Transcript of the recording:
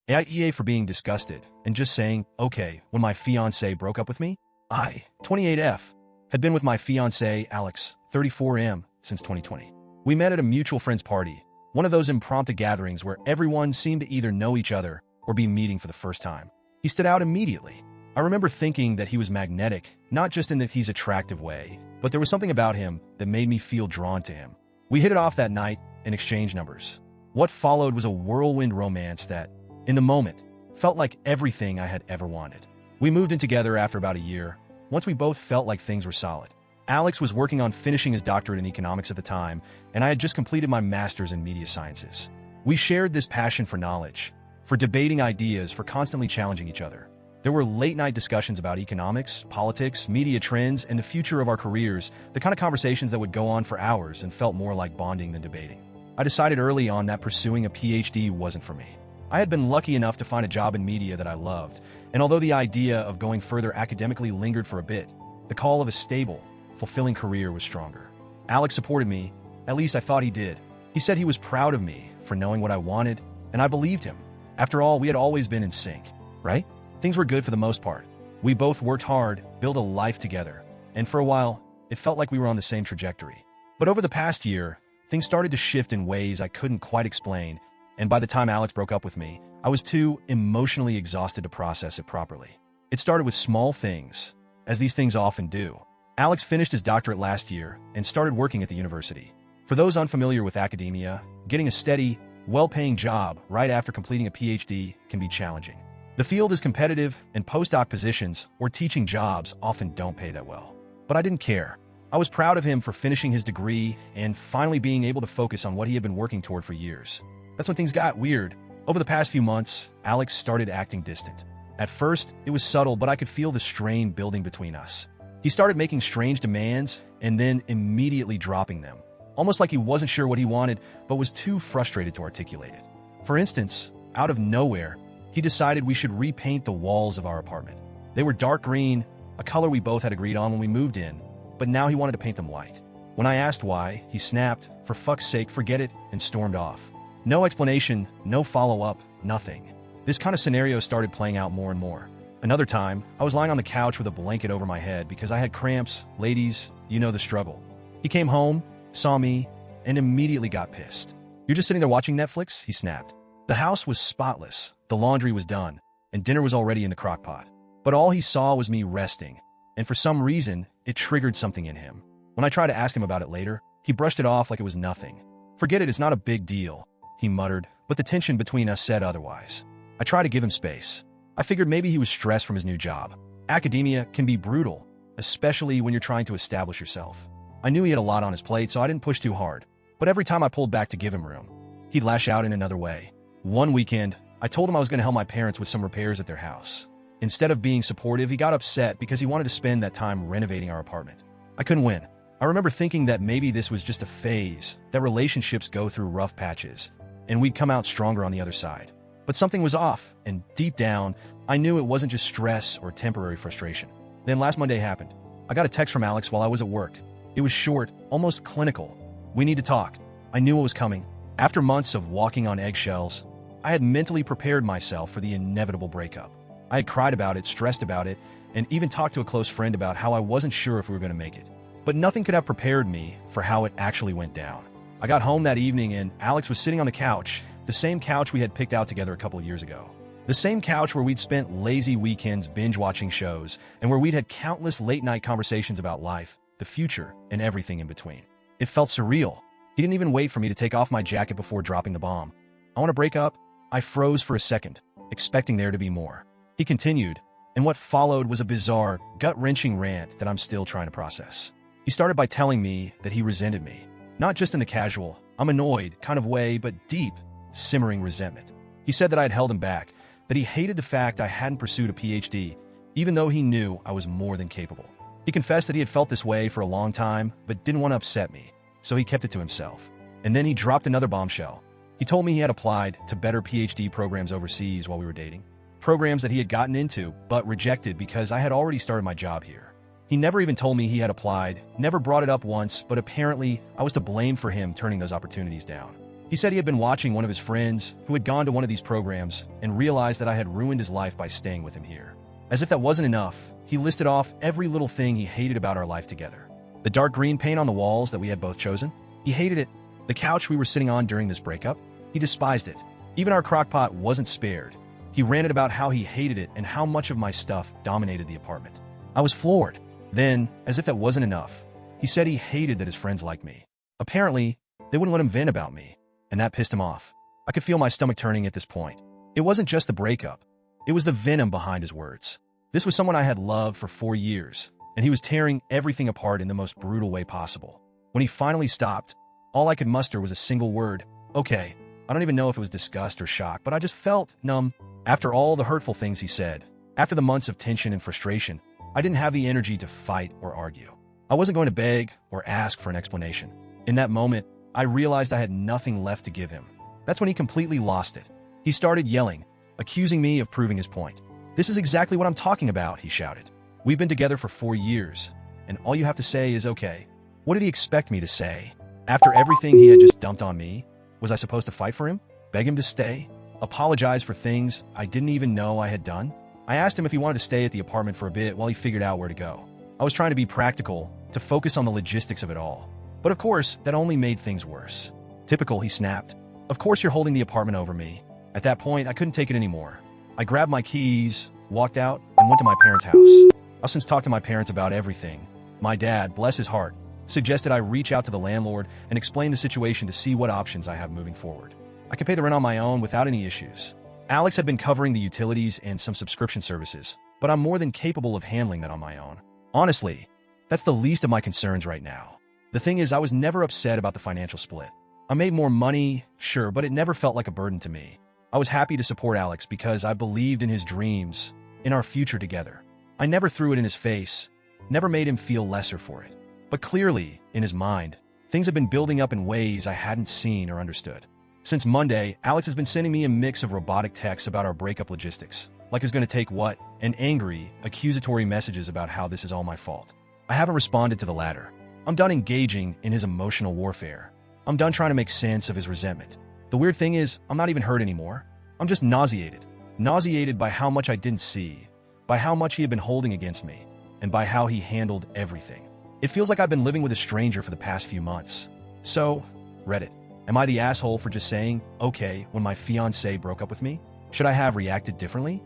AITA for being disgusted and just saying, okay, when my fiancé broke up with me. I, 28F, had been with my fiancé, Alex, 34M, since 2020. We met at a mutual friend's party, one of those impromptu gatherings where everyone seemed to either know each other or be meeting for the first time. He stood out immediately. I remember thinking that he was magnetic, not just in that he's attractive way, but there was something about him that made me feel drawn to him. We hit it off that night and exchanged numbers. What followed was a whirlwind romance that, in the moment, felt like everything I had ever wanted. We moved in together after about a year, once we both felt like things were solid. Alex was working on finishing his doctorate in economics at the time, and I had just completed my master's in media sciences. We shared this passion for knowledge, for debating ideas, for constantly challenging each other. There were late-night discussions about economics, politics, media trends, and the future of our careers, the kind of conversations that would go on for hours and felt more like bonding than debating. I decided early on that pursuing a PhD wasn't for me. I had been lucky enough to find a job in media that I loved, and although the idea of going further academically lingered for a bit, the call of a stable, fulfilling career was stronger. Alex supported me, at least I thought he did. He said he was proud of me for knowing what I wanted, and I believed him. After all, we had always been in sync, right? Things were good for the most part. We both worked hard, built a life together, and for a while, it felt like we were on the same trajectory. But over the past year, things started to shift in ways I couldn't quite explain, and by the time Alex broke up with me, I was too emotionally exhausted to process it properly. It started with small things, as these things often do. Alex finished his doctorate last year and started working at the university. For those unfamiliar with academia, getting a steady, well-paying job right after completing a PhD can be challenging. The field is competitive, and postdoc positions or teaching jobs often don't pay that well. But I didn't care. I was proud of him for finishing his degree and finally being able to focus on what he had been working toward for years. That's when things got weird. Over the past few months, Alex started acting distant. At first, it was subtle, but I could feel the strain building between us. He started making strange demands and then immediately dropping them, almost like he wasn't sure what he wanted but was too frustrated to articulate it. For instance, out of nowhere, he decided we should repaint the walls of our apartment. They were dark green, a color we both had agreed on when we moved in, but now he wanted to paint them white. When I asked why, he snapped, "For fuck's sake, forget it," and stormed off. No explanation, no follow-up, nothing. This kind of scenario started playing out more and more. Another time, I was lying on the couch with a blanket over my head because I had cramps. Ladies, you know the struggle. He came home, saw me, and immediately got pissed. "You're just sitting there watching Netflix?" he snapped. The house was spotless, the laundry was done, and dinner was already in the crock pot. But all he saw was me resting, and for some reason, it triggered something in him. When I tried to ask him about it later, he brushed it off like it was nothing. "Forget it, it's not a big deal," he muttered, but the tension between us said otherwise. I tried to give him space. I figured maybe he was stressed from his new job. Academia can be brutal, especially when you're trying to establish yourself. I knew he had a lot on his plate, so I didn't push too hard. But every time I pulled back to give him room, he'd lash out in another way. One weekend, I told him I was going to help my parents with some repairs at their house. Instead of being supportive, he got upset because he wanted to spend that time renovating our apartment. I couldn't win. I remember thinking that maybe this was just a phase, that relationships go through rough patches, and we'd come out stronger on the other side. But something was off, and deep down, I knew it wasn't just stress or temporary frustration. Then last Monday happened. I got a text from Alex while I was at work. It was short, almost clinical. "We need to talk." I knew what was coming. After months of walking on eggshells, I had mentally prepared myself for the inevitable breakup. I had cried about it, stressed about it, and even talked to a close friend about how I wasn't sure if we were going to make it. But nothing could have prepared me for how it actually went down. I got home that evening and Alex was sitting on the couch, the same couch we had picked out together a couple years ago. The same couch where we'd spent lazy weekends binge-watching shows and where we'd had countless late-night conversations about life, the future, and everything in between. It felt surreal. He didn't even wait for me to take off my jacket before dropping the bomb. "I want to break up." I froze for a second, expecting there to be more. He continued, and what followed was a bizarre, gut-wrenching rant that I'm still trying to process. He started by telling me that he resented me. Not just in the casual, "I'm annoyed" kind of way, but deep, simmering resentment. He said that I had held him back, that he hated the fact I hadn't pursued a PhD, even though he knew I was more than capable. He confessed that he had felt this way for a long time, but didn't want to upset me, so he kept it to himself. And then he dropped another bombshell. He told me he had applied to better PhD programs overseas while we were dating. Programs that he had gotten into, but rejected because I had already started my job here. He never even told me he had applied, never brought it up once, but apparently I was to blame for him turning those opportunities down. He said he had been watching one of his friends who had gone to one of these programs and realized that I had ruined his life by staying with him here. As if that wasn't enough, he listed off every little thing he hated about our life together. The dark green paint on the walls that we had both chosen, he hated it. The couch we were sitting on during this breakup, he despised it. Even our crockpot wasn't spared. He ranted about how he hated it and how much of my stuff dominated the apartment. I was floored. Then, as if that wasn't enough, he said he hated that his friends liked me. Apparently, they wouldn't let him vent about me, and that pissed him off. I could feel my stomach turning at this point. It wasn't just the breakup. It was the venom behind his words. This was someone I had loved for 4 years, and he was tearing everything apart in the most brutal way possible. When he finally stopped, all I could muster was a single word, okay. I don't even know if it was disgust or shock, but I just felt numb. After all the hurtful things he said, after the months of tension and frustration, I didn't have the energy to fight or argue. I wasn't going to beg or ask for an explanation. In that moment, I realized I had nothing left to give him. That's when he completely lost it. He started yelling, accusing me of proving his point. "This is exactly what I'm talking about," he shouted. "We've been together for 4 years, and all you have to say is okay." What did he expect me to say? After everything he had just dumped on me, was I supposed to fight for him? Beg him to stay? Apologize for things I didn't even know I had done? I asked him if he wanted to stay at the apartment for a bit while he figured out where to go. I was trying to be practical, to focus on the logistics of it all. But of course, that only made things worse. "Typical," he snapped. "Of course you're holding the apartment over me." At that point, I couldn't take it anymore. I grabbed my keys, walked out, and went to my parents' house. I've since talked to my parents about everything. My dad, bless his heart, suggested I reach out to the landlord and explain the situation to see what options I have moving forward. I could pay the rent on my own without any issues. Alex had been covering the utilities and some subscription services, but I'm more than capable of handling that on my own. Honestly, that's the least of my concerns right now. The thing is, I was never upset about the financial split. I made more money, sure, but it never felt like a burden to me. I was happy to support Alex because I believed in his dreams, in our future together. I never threw it in his face, never made him feel lesser for it. But clearly, in his mind, things had been building up in ways I hadn't seen or understood. Since Monday, Alex has been sending me a mix of robotic texts about our breakup logistics, like he's going to take what, and angry, accusatory messages about how this is all my fault. I haven't responded to the latter. I'm done engaging in his emotional warfare. I'm done trying to make sense of his resentment. The weird thing is, I'm not even hurt anymore. I'm just nauseated. Nauseated by how much I didn't see, by how much he had been holding against me, and by how he handled everything. It feels like I've been living with a stranger for the past few months. So, Reddit, am I the asshole for just saying, okay, when my fiancé broke up with me? Should I have reacted differently?